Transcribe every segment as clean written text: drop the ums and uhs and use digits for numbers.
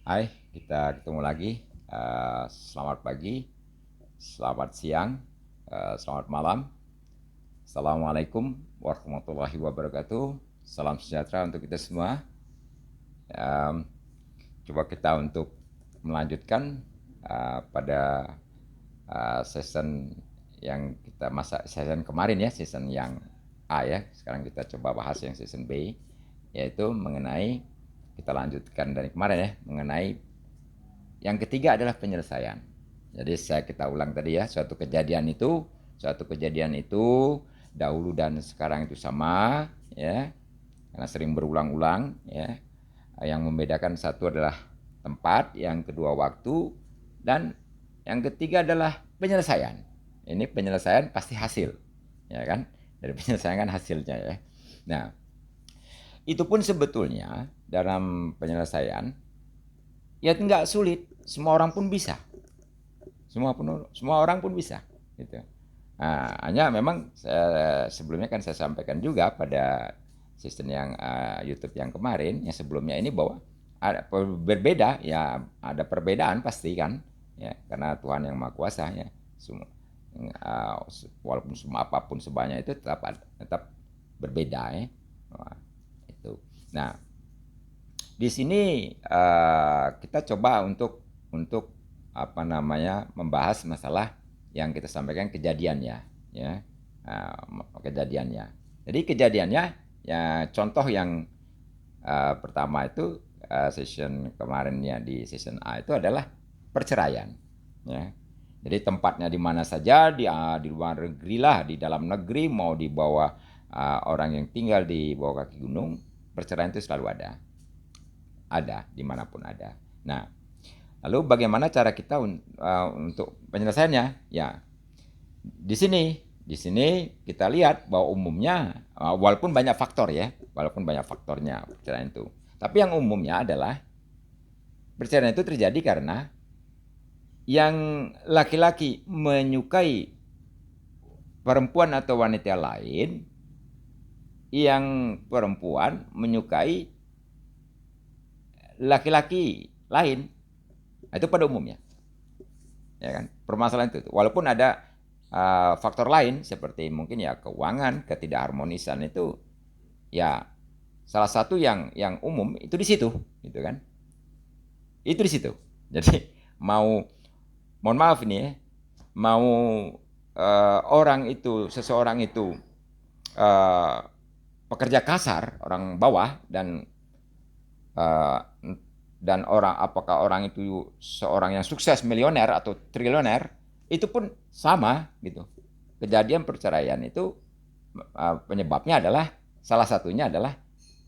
Hai, kita ketemu lagi. Selamat pagi, selamat siang, selamat malam. Assalamualaikum warahmatullahi wabarakatuh. Salam sejahtera untuk kita semua. Em, Coba kita untuk melanjutkan pada season yang kita season kemarin ya, season yang A ya. Sekarang kita coba bahas yang season B, yaitu mengenai kita lanjutkan dari kemarin ya, mengenai yang ketiga adalah penyelesaian. Jadi kita ulang tadi ya, suatu kejadian itu dahulu dan sekarang itu sama ya, karena sering berulang-ulang ya. Yang membedakan satu adalah tempat, yang kedua waktu, dan yang ketiga adalah penyelesaian. Ini penyelesaian pasti hasil, ya kan? Dari penyelesaian kan hasilnya ya. Nah, itu pun sebetulnya dalam penyelesaian ya nggak sulit, semua orang pun bisa, semua orang pun bisa gitu. Nah, hanya memang sebelumnya kan saya sampaikan juga pada sistem yang YouTube yang kemarin, yang sebelumnya ini, bahwa ada berbeda ya, ada perbedaan pasti kan ya, karena Tuhan yang Maha Kuasa ya. Semua uh, walaupun semua apapun sebanyak itu tetap berbeda ya. Nah, itu. Nah, di sini kita coba untuk apa namanya, membahas masalah yang kita sampaikan kejadiannya ya. Kejadiannya. Jadi kejadiannya ya, contoh yang pertama itu session kemarinnya di session A itu adalah perceraian ya. Jadi tempatnya di mana saja, di luar negeri lah, di dalam negeri, mau di bawah orang yang tinggal di bawah kaki gunung, perceraian itu selalu ada dimanapun ada. Nah, lalu bagaimana cara kita untuk penyelesaiannya? Ya, di sini kita lihat bahwa umumnya, walaupun banyak faktor ya, walaupun banyak faktornya perceraian itu, tapi yang umumnya adalah perceraian itu terjadi karena yang laki-laki menyukai perempuan atau wanita lain, yang perempuan menyukai laki-laki lain. Itu pada umumnya, ya kan? Permasalahan itu. Walaupun ada faktor lain seperti mungkin ya keuangan, ketidakharmonisan itu ya salah satu yang umum itu di situ, gitu kan? Itu di situ. Jadi mau, mohon maaf ini ya, mau seseorang itu uh, pekerja kasar, orang bawah, uh, dan apakah orang itu seorang yang sukses, milioner atau triliuner, itu pun sama gitu. Kejadian perceraian itu penyebabnya adalah, salah satunya adalah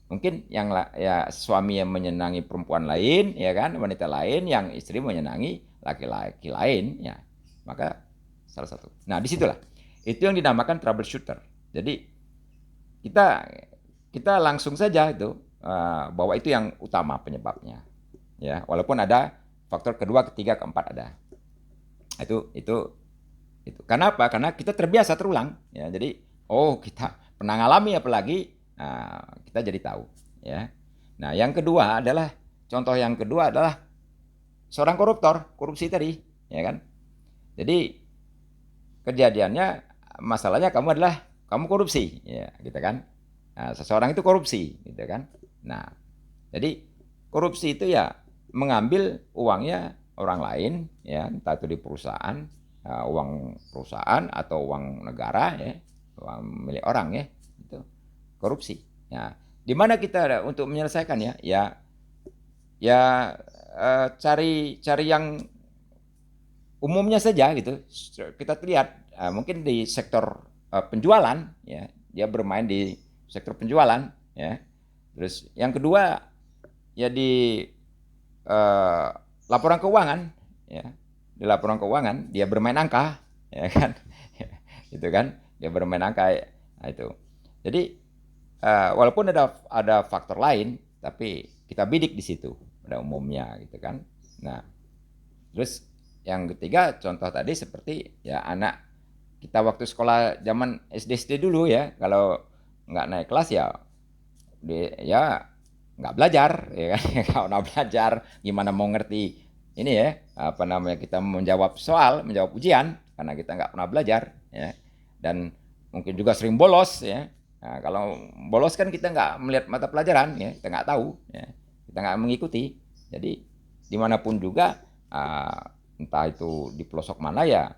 mungkin yang ya suami yang menyenangi perempuan lain, ya kan, wanita lain, yang istri menyenangi laki-laki lain, ya. Maka salah satu. Nah, disitulah itu yang dinamakan troubleshooter. Jadi kita kita langsung saja itu bahwa itu yang utama penyebabnya. Ya, walaupun ada faktor kedua, ketiga, keempat ada. Itu karena apa? Karena kita terbiasa terulang ya. Jadi kita pernah ngalami, apalagi kita jadi tahu ya. Nah, contoh yang kedua adalah seorang koruptor, korupsi tadi, ya kan. Jadi kejadiannya, masalahnya kamu korupsi ya, gitu kan. Nah, seseorang itu korupsi gitu kan. Nah, jadi korupsi itu ya mengambil uangnya orang lain ya, entah itu di perusahaan, uang perusahaan atau uang negara ya, uang milik orang ya, itu korupsi. Ya, di mana kita untuk menyelesaikan ya, ya cari yang umumnya saja gitu. Kita lihat mungkin di sektor penjualan ya, dia bermain di sektor penjualan ya. Terus yang kedua ya di eh, laporan keuangan ya. Di laporan keuangan dia bermain angka ya kan. Itu kan dia bermain angka ya. Nah, itu. Jadi walaupun ada faktor lain, tapi kita bidik di situ pada umumnya gitu kan. Nah, terus yang ketiga contoh tadi seperti ya anak kita waktu sekolah zaman SD dulu ya, kalau nggak naik kelas ya nggak belajar, ya kan? Kalau nggak belajar, gimana mau ngerti ini ya, apa namanya, kita menjawab soal, menjawab ujian, karena kita nggak pernah belajar, ya. Dan mungkin juga sering bolos, ya. Nah, kalau bolos kan kita nggak melihat mata pelajaran, ya, kita nggak tahu, ya. Kita nggak mengikuti. Jadi dimanapun juga, entah itu di pelosok mana ya,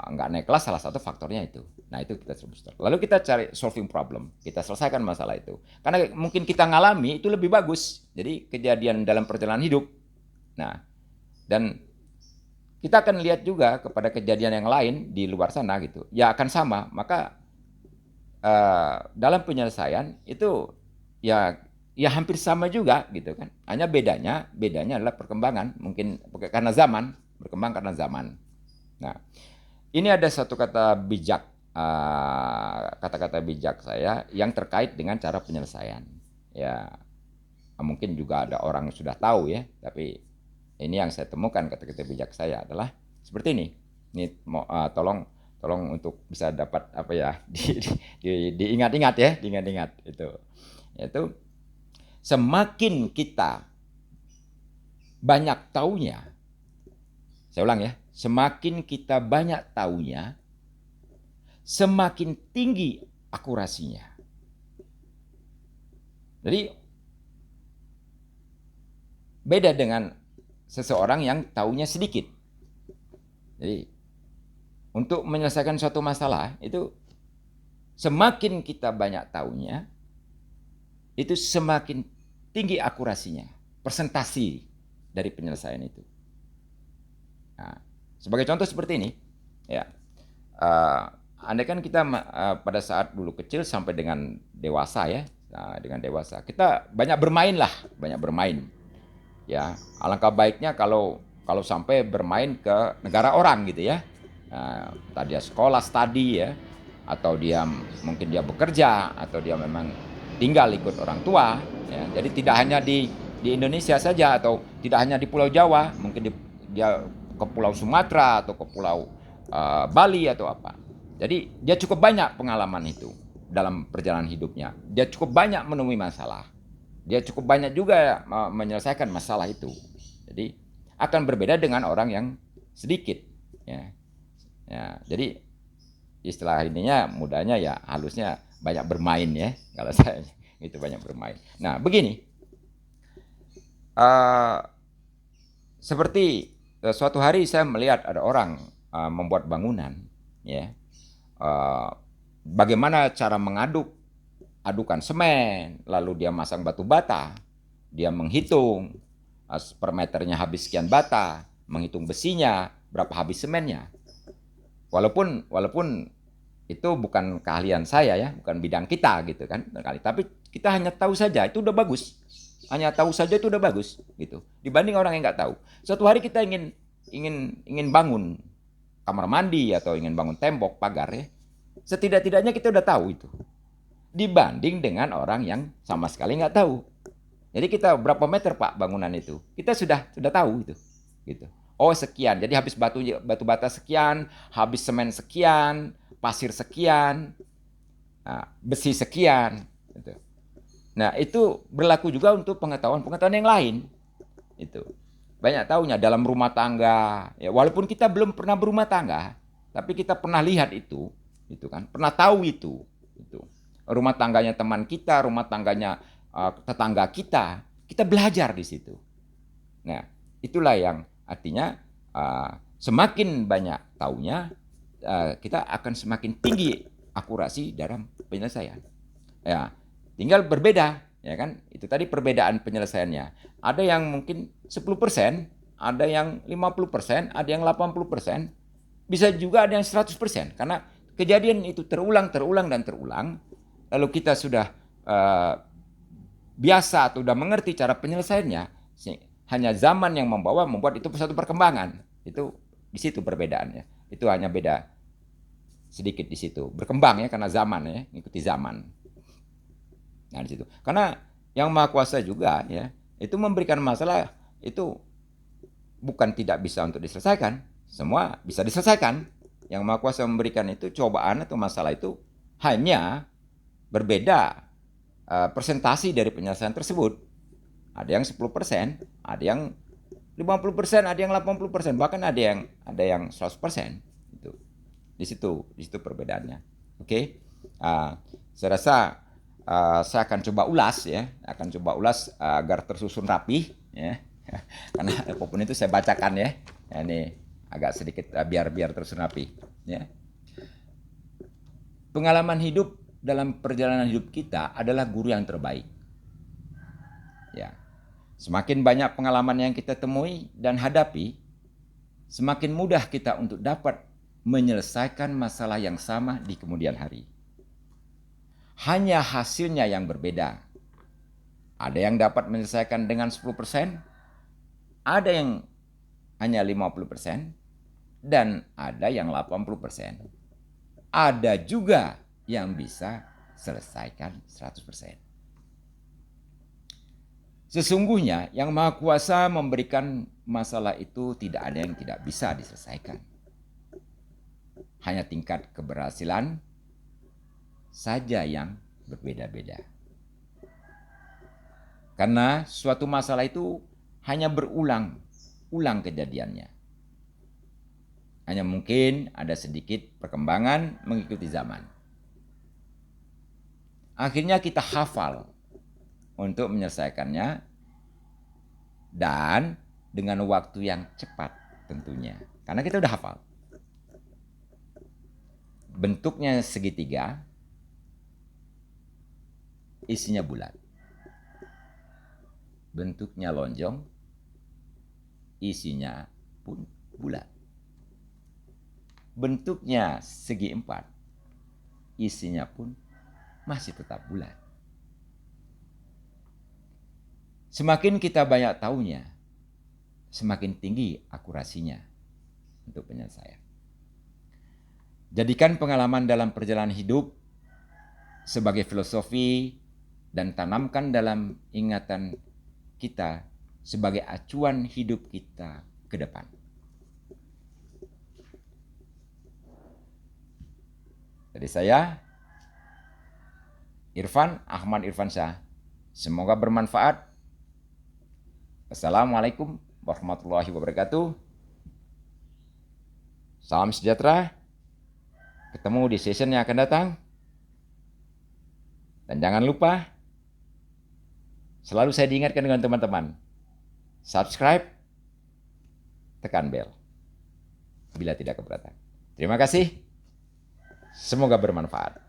nggak naik kelas salah satu faktornya itu. Nah itu kita sebut. Lalu kita cari solving problem, kita selesaikan masalah itu. Karena mungkin kita ngalami itu lebih bagus. Jadi kejadian dalam perjalanan hidup. Nah, dan kita akan lihat juga kepada kejadian yang lain di luar sana gitu. Ya akan sama. Maka dalam penyelesaian itu ya hampir sama juga gitu kan. Hanya bedanya adalah perkembangan. Mungkin karena zaman, berkembang karena zaman. Nah, ini ada satu kata bijak, kata-kata bijak saya yang terkait dengan cara penyelesaian. Ya, mungkin juga ada orang yang sudah tahu ya, tapi ini yang saya temukan kata-kata bijak saya adalah seperti ini. Ini tolong untuk bisa dapat apa ya, diingat-ingat ya, diingat-ingat itu. Yaitu semakin kita banyak taunya, saya ulang ya, semakin kita banyak taunya, semakin tinggi akurasinya. Jadi beda dengan seseorang yang taunya sedikit. Jadi untuk menyelesaikan suatu masalah itu semakin kita banyak taunya, itu semakin tinggi akurasinya, persentasi dari penyelesaian itu. Nah, sebagai contoh seperti ini, ya, andai kan kita pada saat dulu kecil sampai dengan dewasa ya, dengan dewasa kita banyak bermain, ya. Alangkah baiknya kalau sampai bermain ke negara orang gitu ya, entah dia sekolah studi ya, atau dia mungkin dia bekerja, atau dia memang tinggal ikut orang tua, ya. Jadi tidak hanya di Indonesia saja, atau tidak hanya di Pulau Jawa, mungkin dia ke Pulau Sumatera atau ke Pulau Bali atau apa. Jadi dia cukup banyak pengalaman itu dalam perjalanan hidupnya. Dia cukup banyak menemui masalah. Dia cukup banyak juga menyelesaikan masalah itu. Jadi akan berbeda dengan orang yang sedikit. Ya. Jadi istilah ininya mudahnya ya halusnya banyak bermain ya. Kalau saya itu banyak bermain. Nah begini. Seperti suatu hari saya melihat ada orang membuat bangunan, ya. Bagaimana cara adukan semen, lalu dia masang batu bata, dia menghitung per meternya habis sekian bata, menghitung besinya, berapa habis semennya. Walaupun itu bukan keahlian saya ya, bukan bidang kita gitu kan, tapi kita hanya tahu saja itu udah bagus. Hanya tahu saja itu udah bagus gitu. Dibanding orang yang nggak tahu. Suatu hari kita ingin bangun kamar mandi atau ingin bangun tembok, pagar ya. Setidak-tidaknya kita udah tahu itu. Dibanding dengan orang yang sama sekali nggak tahu. Jadi kita berapa meter Pak bangunan itu? Kita sudah tahu itu. Gitu. Oh sekian. Jadi habis batu bata sekian, habis semen sekian, pasir sekian, besi sekian. Gitu. Nah, itu berlaku juga untuk pengetahuan yang lain. Itu. Banyak tahunya dalam rumah tangga. Ya, walaupun kita belum pernah berumah tangga, tapi kita pernah lihat itu kan. Pernah tahu itu. Rumah tangganya teman kita, rumah tangganya tetangga kita belajar di situ. Nah, itulah yang artinya semakin banyak tahunya, kita akan semakin tinggi akurasi dalam penyelesaian. Ya. Tinggal berbeda, ya kan? Itu tadi perbedaan penyelesaiannya. Ada yang mungkin 10%, ada yang 50%, ada yang 80%, bisa juga ada yang 100%. Karena kejadian itu terulang, lalu kita sudah biasa atau sudah mengerti cara penyelesaiannya, hanya zaman yang membuat itu satu perkembangan. Itu di situ perbedaannya. Itu hanya beda sedikit di situ. Berkembang ya karena zaman ya, ngikuti zaman. Nah di situ. Karena yang Maha Kuasa juga ya, itu memberikan masalah itu bukan tidak bisa untuk diselesaikan, semua bisa diselesaikan. Yang Maha Kuasa memberikan itu cobaan atau masalah itu hanya berbeda presentasi dari penyelesaian tersebut. ada yang 10%, ada yang 50%, ada yang 80%, bahkan ada yang 100%. Itu. Di situ perbedaannya. Oke. Saya rasa saya akan coba ulas ya, agar tersusun rapi ya. Karena apapun itu saya bacakan ya. Ini agak sedikit biar tersusun rapi ya. Pengalaman hidup dalam perjalanan hidup kita adalah guru yang terbaik. Ya. Semakin banyak pengalaman yang kita temui dan hadapi, semakin mudah kita untuk dapat menyelesaikan masalah yang sama di kemudian hari. Hanya hasilnya yang berbeda. Ada yang dapat menyelesaikan dengan 10%, ada yang hanya 50%, dan ada yang 80%. Ada juga yang bisa selesaikan 100%. Sesungguhnya yang Maha Kuasa memberikan masalah itu tidak ada yang tidak bisa diselesaikan. Hanya tingkat keberhasilan saja yang berbeda-beda. Karena suatu masalah itu hanya berulang kejadiannya. Hanya mungkin ada sedikit perkembangan mengikuti zaman. Akhirnya kita hafal untuk menyelesaikannya dan dengan waktu yang cepat tentunya. Karena kita udah hafal. Bentuknya segitiga, isinya bulat. Bentuknya lonjong, isinya pun bulat. Bentuknya segi empat, isinya pun masih tetap bulat. Semakin kita banyak tahunya, semakin tinggi akurasinya untuk penyelesaian. Jadikan pengalaman dalam perjalanan hidup sebagai filosofi dan tanamkan dalam ingatan kita sebagai acuan hidup kita ke depan. Dari saya, Irfan Ahmad Irfansyah. Semoga bermanfaat. Assalamualaikum warahmatullahi wabarakatuh. Salam sejahtera. Ketemu di session yang akan datang. Dan jangan lupa, selalu saya diingatkan dengan teman-teman, subscribe, tekan bel bila tidak keberatan. Terima kasih. Semoga bermanfaat.